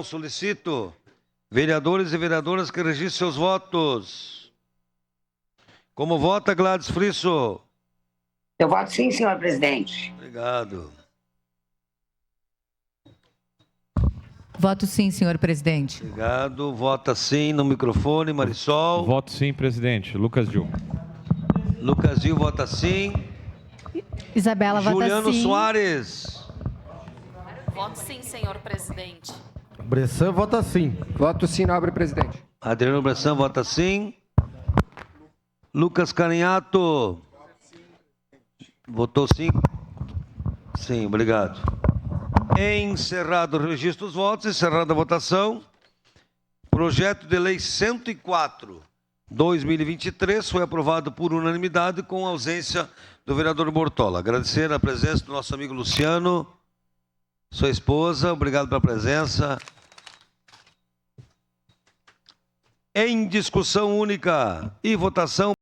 Solicito, vereadores e vereadoras, que registrem seus votos. Como vota Gladys Frisso? Eu voto sim, senhor presidente. Obrigado. Voto sim, senhor presidente. Obrigado. Vota sim no microfone, Marisol. Voto sim, presidente. Lucas Gil. Lucas Gil vota sim. Isabela vota Juliano sim. Soares. Voto sim, senhor presidente. Bressan vota sim. Voto sim, nobre presidente. Adriano Bressan vota sim. Lucas Carinhato. Votou sim. Sim, obrigado. Encerrado o registro dos votos, encerrada a votação. Projeto de lei 104/2023 foi aprovado por unanimidade com a ausência do vereador Bortola. Agradecer a presença do nosso amigo Luciano, sua esposa, obrigado pela presença. Em discussão única e votação.